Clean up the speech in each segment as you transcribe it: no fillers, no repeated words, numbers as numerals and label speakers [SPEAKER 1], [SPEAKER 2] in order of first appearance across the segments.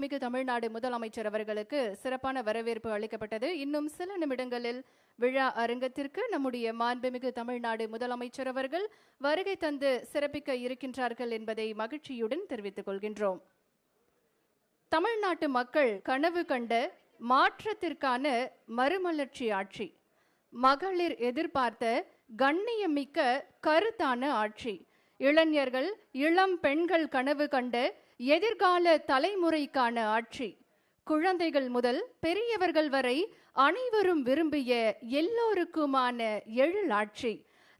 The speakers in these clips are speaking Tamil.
[SPEAKER 1] மிகு தமிழ்நாடு முதலமைச்சர் அவர்களுக்கு சிறப்பான வரவேற்பு அளிக்கப்பட்டது. இன்னும் சில நிமிடங்களில் விழா அரங்கத்திற்கு நம்முடைய மாண்புமிகு தமிழ்நாடு முதலமைச்சர் அவர்கள் வருகை தந்து சிறப்பிக்க இருக்கின்றார்கள் என்பதை மகிழ்ச்சியுடன் தெரிவித்துக் கொள்கின்றோம். தமிழ்நாட்டு மக்கள் கனவு கண்ட மாற்றத்திற்கான மறுமலர்ச்சி ஆட்சி, மகளிர் எதிர்பார்த்த கண்ணியமிக்க கருத்தான ஆட்சி, இளைஞர்கள் இளம் பெண்கள் கனவு கண்ட எதிர்கால தலைமுறைக்கான ஆட்சி, குழந்தைகள் முதல் பெரியவர்கள் வரை அனைவரும் விரும்பிய எல்லோருக்குமான எழில் ஆட்சி,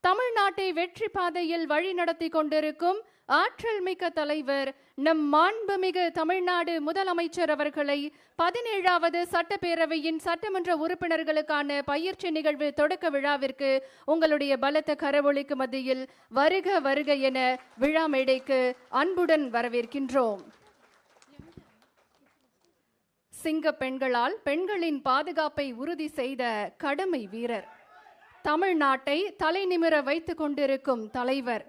[SPEAKER 1] தமிழ்நாட்டை வெற்றி பாதையில் வழி நடத்தி கொண்டிருக்கும் ஆற்றல் மிக்க தலைவர் நம் மாண்புமிகு தமிழ்நாடு முதலமைச்சர் அவர்களை 17வது சட்டப்பேரவையின் சட்டமன்ற உறுப்பினர்களுக்கான பயிற்சி நிகழ்வு தொடக்க விழாவிற்கு உங்களுடைய பலத்த கரவொலிக்கு மத்தியில் வருக வருக என விழா மேடைக்கு அன்புடன் வரவேற்கின்றோம். சிங்க பெண்களால் பெண்களின் பாதுகாப்பை உறுதி செய்த கடமை வீரர், தமிழ்நாட்டை தலைநிமிர வைத்துக் கொண்டிருக்கும் தலைவர்,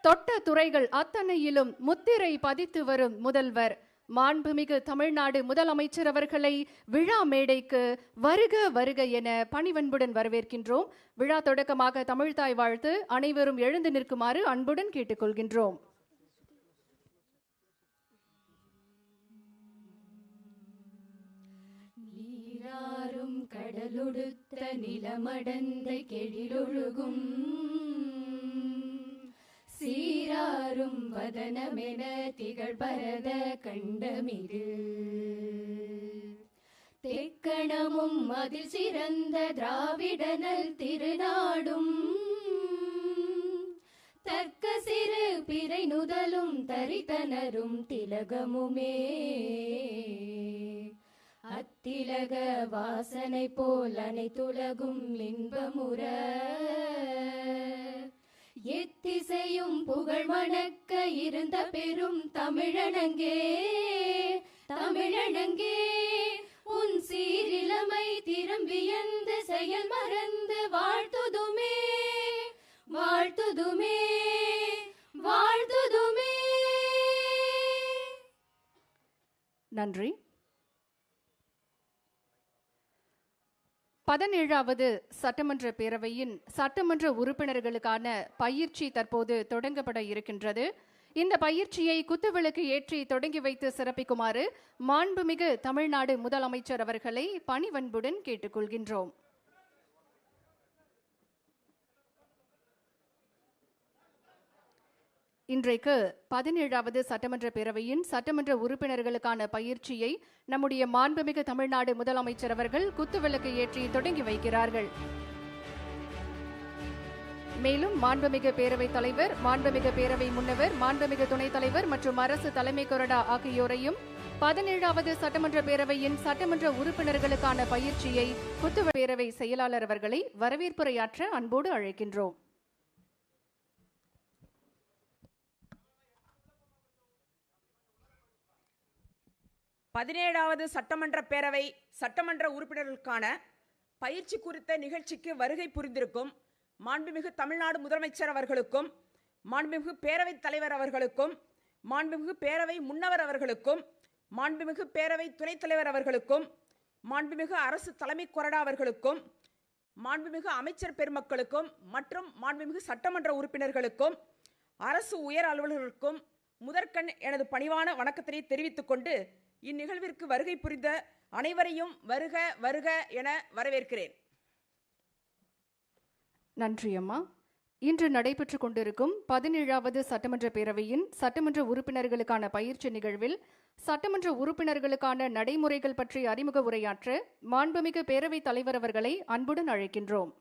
[SPEAKER 1] தொட்ட துறைகள் அத்தனையிலும் முத்திரை பதித்து வரும் முதல்வர், மாண்புமிகு தமிழ்நாடு முதலமைச்சர் அவர்களை விழா மேடைக்கு வருக வருக என பணிவன்புடன் வரவேற்கின்றோம். விழா தொடக்கமாக தமிழ்தாய் வாழ்த்து அனைவரும் எழுந்து நிற்குமாறு அன்புடன் கேட்டுக்கொள்கின்றோம்.
[SPEAKER 2] நீராறும் கடலொடுத்த நிலமடந்த கெழிலொழுகும் சீராரும் வதனமென திகழ் பரத கண்டமிது தெக்கணமும் அதில் சிறந்த திராவிடனல் திருநாடும் தர்க்க சிறு பிறை நுதலும் தரித்தனரும் திலகமுமே அத்திலக வாசனை போல் அனைத்துலகும் இன்பமுற எத்திசையும் புகழ் மணக்க இருந்த பெரும் தமிழனங்கே தமிழனங்கே உன் சீரிலமை திரும்பியந்து செயல் மறந்து வாழ்த்துதுமே வாழ்த்துதுமே வாழ்த்துதுமே.
[SPEAKER 1] நன்றி. 17வது சட்டமன்ற பேரவையின் சட்டமன்ற உறுப்பினர்களுக்கான பயிற்சி தற்போது தொடங்கப்பட இருக்கின்றது. இந்த பயிற்சியை குத்துவிளக்கு ஏற்றி தொடங்கி வைத்து சிறப்பிக்குமாறு மாண்புமிகு தமிழ்நாடு முதலமைச்சர் அவர்களை பணிவன்புடன் கேட்டுக்கொள்கின்றோம். இன்றைக்கு 17வது சட்டமன்ற பேரவையின் சட்டமன்ற உறுப்பினர்களுக்கான பயிற்சியை நம்முடைய மாண்புமிகு தமிழ்நாடு முதலமைச்சர் அவர்கள் குத்துவிளக்கு ஏற்றி தொடங்கி வைக்கிறார்கள். மேலும் மாண்புமிகு பேரவைத் தலைவர், மாண்புமிகு பேரவை முன்னவர், மாண்புமிகு துணைத் தலைவர் மற்றும் அரசு தலைமை கொறடா ஆகியோரையும் 17வது சட்டமன்ற பேரவையின் சட்டமன்ற உறுப்பினர்களுக்கான பயிற்சியை குத்துவிளக்கு பேரவை செயலாளர் அவர்களை வரவேற்புரையாற்ற அன்போடு அழைக்கின்றோம்.
[SPEAKER 3] பதினேழாவது சட்டமன்ற பேரவை சட்டமன்ற உறுப்பினர்களுக்கான பயிற்சி குறித்த நிகழ்ச்சிக்கு வருகை புரிந்திருக்கும் மாண்புமிகு தமிழ்நாடு முதலமைச்சர் அவர்களுக்கும், மாண்புமிகு பேரவைத் தலைவர் அவர்களுக்கும், மாண்புமிகு பேரவை முன்னவர் அவர்களுக்கும், மாண்புமிகு பேரவை துணைத் தலைவர் அவர்களுக்கும், மாண்புமிகு அரசு தலைமை கொறடா அவர்களுக்கும், மாண்புமிகு அமைச்சர் பெருமக்களுக்கும் மற்றும் மாண்புமிகு சட்டமன்ற உறுப்பினர்களுக்கும் அரசு உயர் அலுவலர்களுக்கும் முதற்கண் எனது பணிவான வணக்கத்தினை தெரிவித்துக் கொண்டு இந்நிகழ்விற்கு வருகை புரிந்த அனைவரையும் வருக வருக என வரவேற்கிறேன்.
[SPEAKER 1] நன்றி அம்மா. இன்று நடைபெற்றுக் கொண்டிருக்கும் 17வது சட்டமன்ற பேரவையின் சட்டமன்ற உறுப்பினர்களுக்கான பயிற்சி நிகழ்வில் சட்டமன்ற உறுப்பினர்களுக்கான நடைமுறைகள் பற்றி அறிமுக உரையாற்ற மாண்புமிகு பேரவைத் தலைவர் அவர்களை அன்புடன் அழைக்கின்றோம்.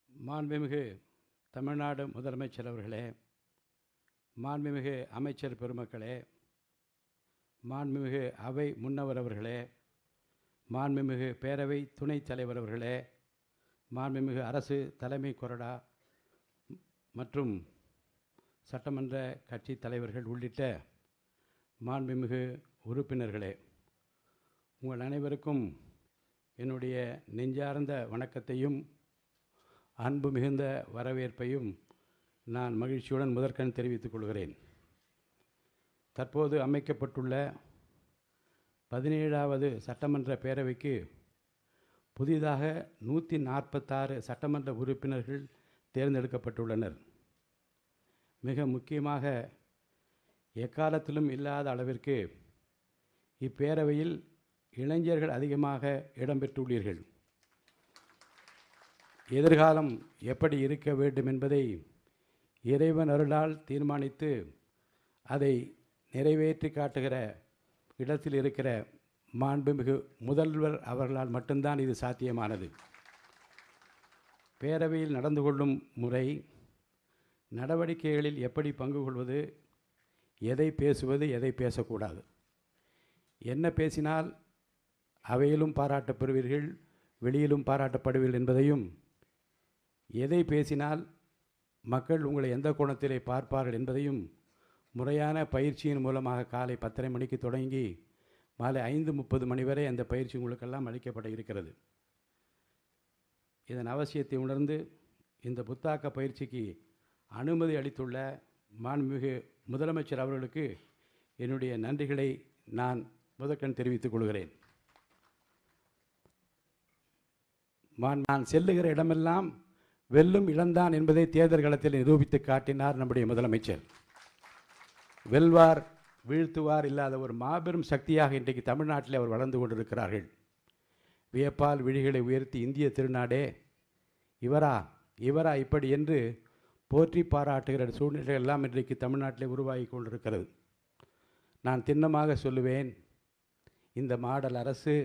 [SPEAKER 4] மாண்புமிகு தமிழ்நாடு முதலமைச்சர் அவர்களே, மாண்புமிகு அமைச்சர் பெருமக்களே, மாண்புமிகு அவை முன்னவர் அவர்களே, மாண்புமிகு பேரவை துணைத் தலைவர் அவர்களே, மாண்புமிகு அரசு தலைமை கொறடா மற்றும் சட்டமன்ற கட்சி தலைவர்கள் உள்ளிட்ட மாண்புமிகு உறுப்பினர்களே, உங்கள் அனைவருக்கும் என்னுடைய நெஞ்சார்ந்த வணக்கத்தையும் அன்பு மிகுந்த வரவேற்பையும் நான் மகிழ்ச்சியுடன் முதற்கண் தெரிவித்துக் கொள்கிறேன். தற்போது அமைக்கப்பட்டுள்ள 17வது சட்டமன்ற பேரவைக்கு புதிதாக 146 சட்டமன்ற உறுப்பினர்கள் தேர்ந்தெடுக்கப்பட்டுள்ளனர். மிக முக்கியமாக எக்காலத்திலும் இல்லாத அளவிற்கு இப்பேரவையில் இளைஞர்கள் அதிகமாக இடம்பெற்றுள்ளீர்கள். எதிர்காலம் எப்படி இருக்க வேண்டும் என்பதை இறைவன் அருளால் தீர்மானித்து அதை நிறைவேற்றி காட்டுகிற இடத்தில் இருக்கிற மாண்புமிகு முதல்வர் அவர்களால் மட்டும்தான் இது சாத்தியமானது. பேரவையில் நடந்து கொள்ளும் முறை, நடவடிக்கைகளில் எப்படி பங்கு கொள்வது, எதை பேசுவது, எதை பேசக்கூடாது, என்ன பேசினால் அவையிலும் பாராட்டப்படுவீர்கள், வெளியிலும் பாராட்டப்படுவீர்கள் என்பதையும், எதை பேசினால் மக்கள் உங்களை எந்த கோணத்திலே பார்ப்பார்கள் என்பதையும் முறையான பயிற்சியின் மூலமாக காலை 10:30 மணிக்கு தொடங்கி மாலை 5:30 மணி வரை அந்த பயிற்சி உங்களுக்கெல்லாம் அளிக்கப்பட இருக்கிறது. இதன் அவசியத்தை உணர்ந்து இந்த புத்தாக்க பயிற்சிக்கு அனுமதி அளித்துள்ள மாண்புமிகு முதலமைச்சர் அவர்களுக்கு என்னுடைய நன்றிகளை நான் முதற்கண் தெரிவித்துக் கொள்கிறேன். நான் செல்லுகிற இடமெல்லாம் வெல்லும் இழந்தான் என்பதை தேர்தல் களத்தில் நிரூபித்து காட்டினார் நம்முடைய முதலமைச்சர். வெல்வார் வீழ்த்துவார் இல்லாத ஒரு மாபெரும் சக்தியாக இன்றைக்கு தமிழ்நாட்டில் அவர் வளர்ந்து கொண்டிருக்கிறார்கள். வியப்பால் விழிகளை உயர்த்தி இந்திய திருநாடே இவரா இவரா இப்படி என்று போற்றி பாராட்டுகிற சூழ்நிலை எல்லாம் இன்றைக்கு தமிழ்நாட்டில் உருவாகி கொண்டிருக்கிறது. நான் திண்ணமாக சொல்லுவேன், இந்த மாடல் அரசு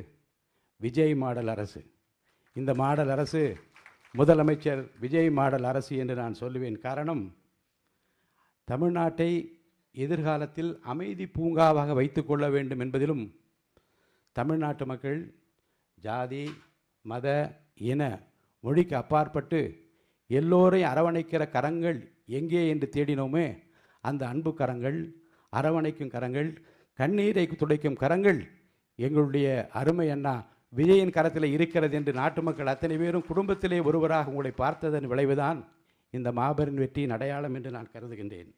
[SPEAKER 4] விஜய் மாடல் அரசு, இந்த மாடல் அரசு முதலமைச்சர் விஜய் மாடல் அரசு என்று நான் சொல்லுவேன். காரணம், தமிழ்நாட்டை எதிர்காலத்தில் அமைதி பூங்காவாக வைத்து கொள்ள வேண்டும் என்பதிலும் தமிழ்நாட்டு மக்கள் ஜாதி மத இன மொழிக்கு அப்பாற்பட்டு எல்லோரையும் அரவணைக்கிற கரங்கள் எங்கே என்று தேடினோமே, அந்த அன்பு கரங்கள், அரவணைக்கும் கரங்கள், கண்ணீரை துடைக்கும் கரங்கள் எங்களுடைய அருமை அண்ணா விஜயின் கரத்தில் இருக்கிறது என்று நாட்டு மக்கள் அத்தனை பேரும் குடும்பத்திலே ஒருவராக உங்களை பார்த்ததன் விளைவுதான் இந்த மாபெரும் வெற்றியின் அடையாளம் என்று நான் கருதுகின்றேன்.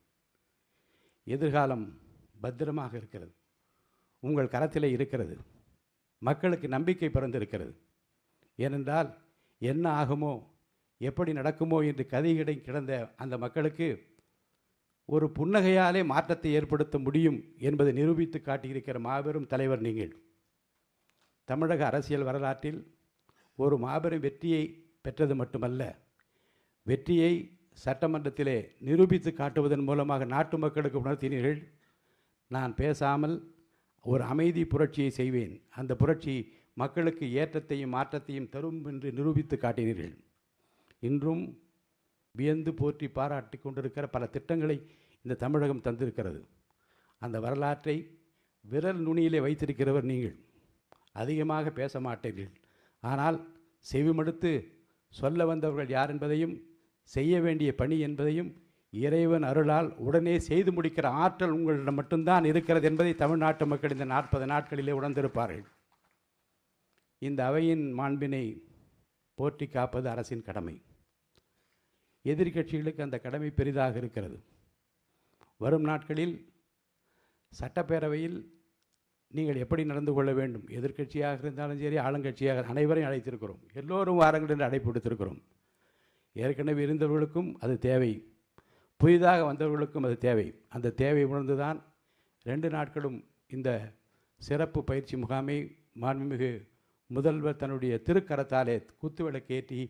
[SPEAKER 4] எதிர்காலம் பத்திரமாக இருக்கிறது, உங்கள் கரத்திலே இருக்கிறது. மக்களுக்கு நம்பிக்கை பிறந்திருக்கிறது. ஏனென்றால் என்ன ஆகுமோ எப்படி நடக்குமோ என்று கதிகிடை கிடந்த அந்த மக்களுக்கு ஒரு புன்னகையாலே மாற்றத்தை ஏற்படுத்த முடியும் என்பதை நிரூபித்து காட்டியிருக்கிற மாபெரும் தலைவர் நீங்கள். தமிழக அரசியல் வரலாற்றில் ஒரு மாபெரும் வெற்றியை பெற்றது மட்டுமல்ல, வெற்றியை சட்டமன்றத்திலே நிரூபித்து காட்டுவதன் மூலமாக நாட்டு மக்களுக்கு உணர்த்தினீர்கள். நான் பேசாமல் ஒரு அமைதி புரட்சியை செய்வேன், அந்த புரட்சி மக்களுக்கு ஏற்றத்தையும் மாற்றத்தையும் தரும் என்று நிரூபித்து காட்டினீர்கள். இன்றும் வியந்து போற்றி பாராட்டி கொண்டிருக்கிற பல திட்டங்களை இந்த தமிழகம் தந்திருக்கிறது. அந்த வரலாற்றை விரல் நுனியிலே வைத்திருக்கிறவர் நீங்கள். அதிகமாக பேச மாட்டீர்கள், ஆனால் செவிமடுத்து சொல்ல வந்தவர்கள் யார் என்பதையும் செய்ய வேண்டிய பணி என்பதையும் இறைவன் அருளால் உடனே செய்து முடிக்கிற ஆற்றல் உங்களிடம் மட்டும்தான் இருக்கிறது என்பதை தமிழ்நாட்டு மக்கள் இந்த 40 நாட்களிலே உணர்ந்திருப்பார்கள். இந்த அவையின் மாண்பினை போற்றி காப்பது அரசின் கடமை. எதிர்க்கட்சிகளுக்கு அந்த கடமை பெரிதாக இருக்கிறது. வரும் நாட்களில் சட்டப்பேரவையில் நீங்கள் எப்படி நடந்து கொள்ள வேண்டும், எதிர்க்கட்சியாக இருந்தாலும் சரி ஆளுங்கட்சியாக அனைவரையும் அழைத்திருக்கிறோம். எல்லோரும் வாருங்கள் என்று அழைப்பு விடுத்திருக்கிறோம். ஏற்கனவே இருந்தவர்களுக்கும் அது தேவை, புதிதாக வந்தவர்களுக்கும் அது தேவை. அந்த தேவை உணர்ந்துதான் 2 நாட்களும் இந்த சிறப்பு பயிற்சி முகாமை மாண்புமிகு முதல்வர் தன்னுடைய திருக்கரத்தாலே குத்துவிளக்கேற்றி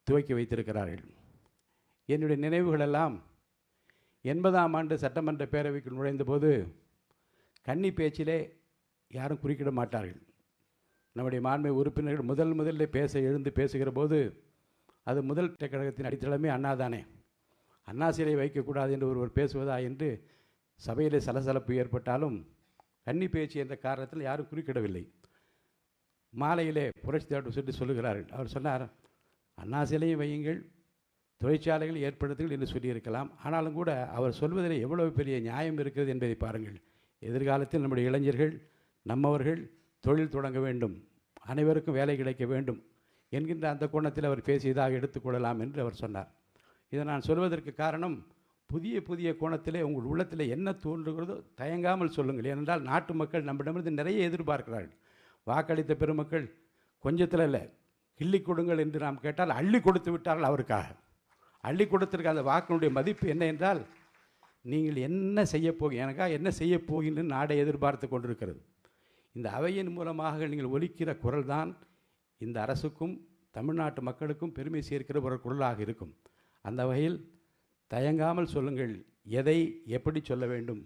[SPEAKER 4] துவக்கி வைத்திருக்கிறார்கள். என்னுடைய நினைவுகளெல்லாம் 80ஆம் ஆண்டு சட்டமன்ற பேரவைக்கு நுழைந்தபோது கன்னி பேச்சிலே யாரும் குறுக்கிட மாட்டார்கள். நம்முடைய மாண்புமிகு உறுப்பினர்கள் முதலில் எழுந்து பேசுகிற போது அது முதல் கழகத்தின் அடித்தளமே அண்ணாதானே, அண்ணா சிலை வைக்கக்கூடாது என்று ஒருவர் பேசுவதா என்று சபையிலே சலசலப்பு ஏற்பட்டாலும் கன்னி பேச்சு என்ற காரணத்தில் யாரும் குறுக்கிடவில்லை. மாலையிலே புரட்சி தலைவர் சொல்லி சொல்லுகிறார்கள். அவர் சொன்னார், அண்ணா சிலையும் வையுங்கள், தொழிற்சாலைகள் ஏற்படுத்துங்கள் என்று சொல்லியிருக்கலாம். ஆனாலும் கூட அவர் சொல்வதில் எவ்வளவு பெரிய நியாயம் இருக்கிறது என்பதை பாருங்கள். எதிர்காலத்தில் நம்முடைய இளைஞர்கள் நம்மவர்கள் தொழில் தொடங்க வேண்டும், அனைவருக்கும் வேலை கிடைக்க வேண்டும் என்கின்ற அந்த கோணத்தில் அவர் பேசியதாக எடுத்துக்கொள்ளலாம் என்று அவர் சொன்னார். இதை நான் சொல்வதற்கு காரணம், புதிய புதிய கோணத்திலே உங்கள் உள்ளத்தில் என்ன தோன்றுகிறதோ தயங்காமல் சொல்லுங்கள். ஏனென்றால் நாட்டு மக்கள் நம்மிடமிருந்து நிறைய எதிர்பார்க்கிறார்கள். வாக்களித்த பெருமக்கள் கொஞ்சத்தில் இல்லை, கிள்ளி கொடுங்கள் என்று நாம் கேட்டால் அள்ளி கொடுத்து விட்டார்கள். அவருக்காக அள்ளி கொடுத்திருக்க அந்த வாக்கினுடைய மதிப்பு என்ன என்றால், நீங்கள் என்ன செய்ய எனக்காக என்ன செய்ய போகின்ற நாடை எதிர்பார்த்து கொண்டிருக்கிறது. இந்த அவையின் மூலமாக நீங்கள் ஒலிக்கிற குரல் தான் இந்த அரசுக்கும் தமிழ்நாட்டு மக்களுக்கும் பெருமை சேர்க்கிற ஒரு குரலாக இருக்கும். அந்த வகையில் தயங்காமல் சொல்லுங்கள். எதை எப்படி சொல்ல வேண்டும்,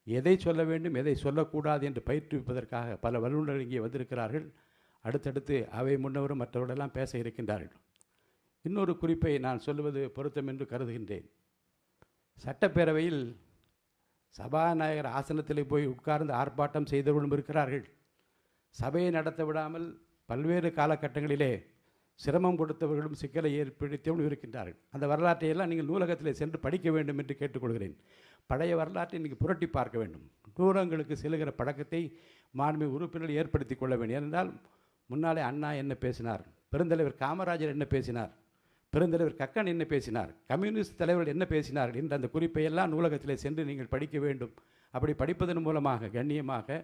[SPEAKER 4] எதை சொல்ல வேண்டும், எதை சொல்லக்கூடாது என்று பயிற்றுவிப்பதற்காக பல வல்லுநர்கள் இங்கே வந்திருக்கிறார்கள். அடுத்தடுத்து அவை முன்னவரும் மற்றவர்களெல்லாம் பேச இருக்கின்றார்கள். இன்னொரு குறிப்பை நான் சொல்லுவது பொருத்தம் என்று கருதுகின்றேன். சட்டப்பேரவையில் சபாநாயகர் ஆசனத்தில் போய் உட்கார்ந்து ஆர்ப்பாட்டம் செய்தவர்களும் இருக்கிறார்கள். சபையை நடத்த விடாமல் பல்வேறு காலகட்டங்களிலே சிரமம் கொடுத்தவர்களும் சிக்கலை ஏற்படுத்தியவர்களும் இருக்கின்றார்கள். அந்த வரலாற்றையெல்லாம் நீங்கள் நூலகத்தில் சென்று படிக்க வேண்டும் என்று கேட்டுக்கொள்கிறேன். பழைய வரலாற்றை நீங்கள் புரட்டி பார்க்க வேண்டும். நூலகங்களுக்கு செல்லுகிற பழக்கத்தை மாண்புமிகு உறுப்பினர்கள் ஏற்படுத்தி கொள்ள வேண்டும். ஏனென்றால் முன்னாலே அண்ணா என்ன பேசினார், பெருந்தலைவர் காமராஜர் என்ன பேசினார், பெருந்தலைவர் கக்கன் என்ன பேசினார், கம்யூனிஸ்ட் தலைவர்கள் என்ன பேசினார்கள் என்ற அந்த குறிப்பையெல்லாம் நூலகத்தில் சென்று நீங்கள் படிக்க வேண்டும். அப்படி படிப்பதன் மூலமாக கண்ணியமாக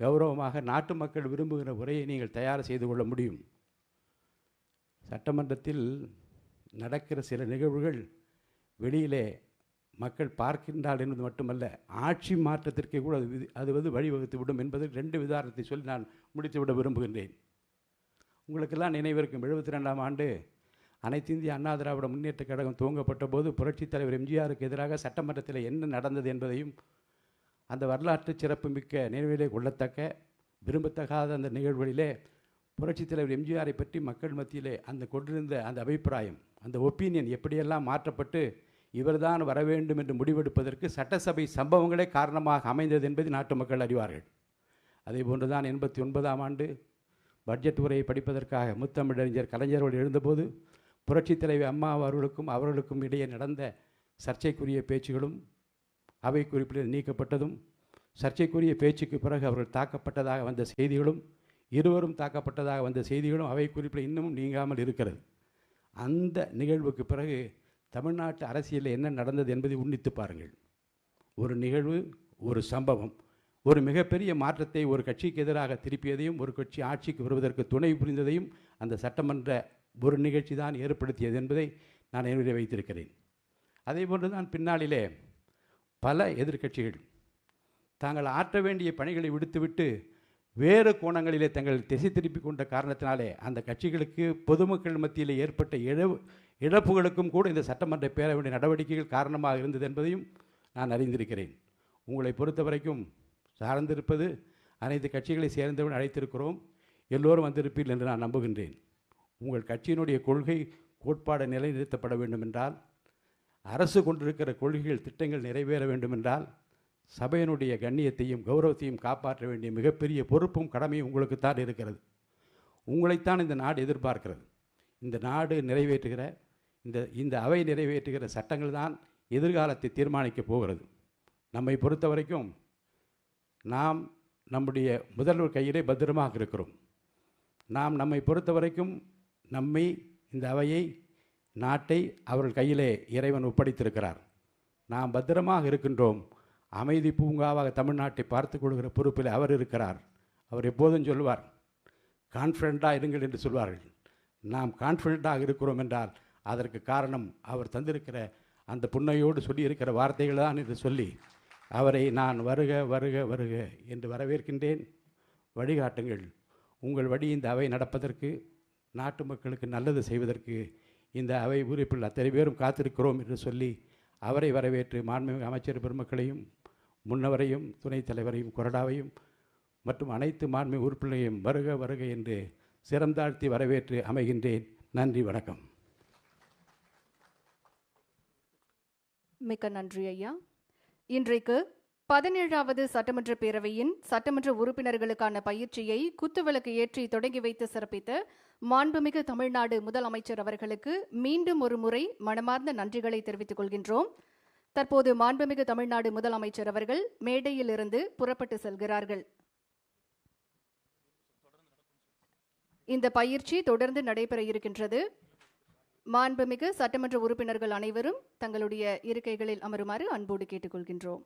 [SPEAKER 4] கௌரவமாக நாட்டு மக்கள் விரும்புகிற உரையை நீங்கள் தயார் செய்து கொள்ள முடியும். சட்டமன்றத்தில் நடக்கிற சில நிகழ்வுகள் வெளியிலே மக்கள் பார்க்கின்றால் என்பது மட்டுமல்ல, ஆட்சி மாற்றத்திற்கு கூட அது வழிவகுத்து விடும் என்பது 2 உதாரணத்தை சொல்லி நான் முடித்துவிட விரும்புகின்றேன். உங்களுக்கெல்லாம் நினைவிருக்கும் 72ஆம் ஆண்டு அனைத்து இந்திய அண்ணா திராவிட முன்னேற்றக் கழகம் துவங்கப்பட்ட போது புரட்சித் தலைவர் எம்ஜிஆருக்கு எதிராக சட்டமன்றத்தில் என்ன நடந்தது என்பதையும், அந்த வரலாற்று சிறப்புமிக்க நினைவிலே கொள்ளத்தக்க விரும்பத்தகாத அந்த நிகழ்வுகளிலே புரட்சித் தலைவர் எம்ஜிஆரை பற்றி மக்கள் மத்தியிலே அந்த கொண்டிருந்த அந்த அபிப்பிராயம், அந்த ஒப்பீனியன் எப்படியெல்லாம் மாற்றப்பட்டு இவர்தான் வர வேண்டும் என்று முடிவெடுப்பதற்கு சட்டசபை சம்பவங்களே காரணமாக அமைந்தது என்பதை நாட்டு மக்கள் அறிவார்கள். அதே போன்று தான் 89ஆம் ஆண்டு பட்ஜெட் உரையை படிப்பதற்காக முத்தமிழறிஞர் கலைஞர் அவர்கள் எழுந்தபோது புரட்சித் தலைவர் அம்மா அவர்களுக்கும் இடையே நடந்த சர்ச்சைக்குரிய பேச்சுகளும் அவை குறிப்பில் நீக்கப்பட்டதும், சர்ச்சைக்குரிய பேச்சுக்கு பிறகு அவர்கள் தாக்கப்பட்டதாக வந்த செய்திகளும், இருவரும் தாக்கப்பட்டதாக வந்த செய்திகளும் அவை குறிப்பில் இன்னமும் நீங்காமல் இருக்கிறது. அந்த நிகழ்வுக்கு பிறகு தமிழ்நாட்டு அரசியலில் என்ன நடந்தது என்பதை உன்னித்து பாருங்கள். ஒரு நிகழ்வு, ஒரு சம்பவம் ஒரு மிகப்பெரிய மாற்றத்தை ஒரு கட்சிக்கு எதிராக திருப்பியதையும், ஒரு கட்சி ஆட்சிக்கு வருவதற்கு துணை புரிந்ததையும் அந்த சட்டமன்ற ஒரு நிகழ்ச்சி தான் ஏற்படுத்தியது என்பதை நான் நினைவில் வைத்திருக்கிறேன். அதே போன்று தான் பின்னாளிலே பல எதிர்க்கட்சிகள் தாங்கள் ஆற்ற வேண்டிய பணிகளை விடுத்துவிட்டு வேறு கோணங்களிலே தங்கள் திசை திருப்பி கொண்ட காரணத்தினாலே அந்த கட்சிகளுக்கு பொதுமக்கள் மத்தியில் ஏற்பட்ட இழப்புகளுக்கும் கூட இந்த சட்டமன்ற பேரவையுடைய நடவடிக்கைகள் காரணமாக இருந்தது என்பதையும் நான் அறிந்திருக்கிறேன். உங்களை பொறுத்த வரைக்கும் சார்ந்திருப்பது அனைத்து கட்சிகளை சேர்ந்தவர்கள் அழைத்திருக்கிறோம், எல்லோரும் வந்திருப்பீர்கள் என்று நான் நம்புகின்றேன். உங்கள் கட்சியினுடைய கொள்கை கோட்பாடு நிலைநிறுத்தப்பட வேண்டும் என்றால், அரசு கொண்டிருக்கிற கொள்கைகள் திட்டங்கள் நிறைவேற வேண்டும் என்றால், சபையினுடைய கண்ணியத்தையும் கௌரவத்தையும் காப்பாற்ற வேண்டிய மிகப்பெரிய பொறுப்பும் கடமையும் உங்களுக்குத்தான் இருக்கிறது. உங்களைத்தான் இந்த நாடு எதிர்பார்க்கிறது. இந்த நாடு நிறைவேற்றுகிற இந்த அவை நிறைவேற்றுகிற சட்டங்கள் தான் எதிர்காலத்தை தீர்மானிக்கப் போகிறது. நம்மை பொறுத்த வரைக்கும் நாம் நம்முடைய முதல்வர் கையிலே பத்திரமாக இருக்கிறோம். நம்மை பொறுத்த வரைக்கும் நம்மை, இந்த அவையை, நாட்டை அவர்கள் கையிலே இறைவன் ஒப்படைத்திருக்கிறார். நாம் பத்திரமாக இருக்கின்றோம். அமைதி பூங்காவாக தமிழ்நாட்டை பார்த்து கொள்கிற பொறுப்பில் அவர் இருக்கிறார். அவர் எப்போதும் சொல்வார், கான்ஃபிடென்ட்டாக இருங்கள் என்று சொல்வார்கள். நாம் கான்ஃபிடென்ட்டாக இருக்கிறோம் என்றால் அதற்கு காரணம் அவர் தந்திருக்கிற அந்த புன்னையோடு சொல்லியிருக்கிற வார்த்தைகள் தான் என்று சொல்லி அவரை நான் வருக வருக வருக என்று வரவேற்கின்றேன். வழிகாட்டுங்கள். உங்கள் வழி இந்த அவை நடப்பதற்கு, நாட்டு மக்களுக்கு நல்லது செய்வதற்கு இந்த அவை உறுப்பில் அத்தனை பேரும் காத்திருக்கிறோம் என்று சொல்லி அவரை வரவேற்று மாண்புமிகு அமைச்சர் பெருமக்களையும், முன்னவரையும், துணைத் தலைவரையும், கொறடாவையும் மற்றும் அனைத்து மாண்புமிகு உறுப்பினரையும் வருக வருக என்று சிரம் தாழ்த்தி வரவேற்று அமைகின்றேன். நன்றி, வணக்கம்.
[SPEAKER 1] மிக்க நன்றி ஐயா. இன்றைக்கு 17வது சட்டமன்ற பேரவையின் சட்டமன்ற உறுப்பினர்களுக்கான பயிற்சியை குத்துவிளக்கு ஏற்றி தொடங்கி வைத்து சிறப்பித்த மாண்புமிகு தமிழ்நாடு முதலமைச்சர் அவர்களுக்கு மீண்டும் ஒரு முறை மனமார்ந்த நன்றிகளை தெரிவித்துக் கொள்கின்றோம். தற்போது மாண்புமிகு தமிழ்நாடு முதலமைச்சர் அவர்கள் மேடையிலிருந்து புறப்பட்டு செல்கிறார்கள். இந்த பயிற்சி தொடர்ந்து நடைபெற இருக்கின்றது. மாண்புமிகு சட்டமன்ற உறுப்பினர்கள் அனைவரும் தங்களுடைய இருக்கைகளில் அமருமாறு அன்போடு கேட்டுக்கொள்கின்றோம்.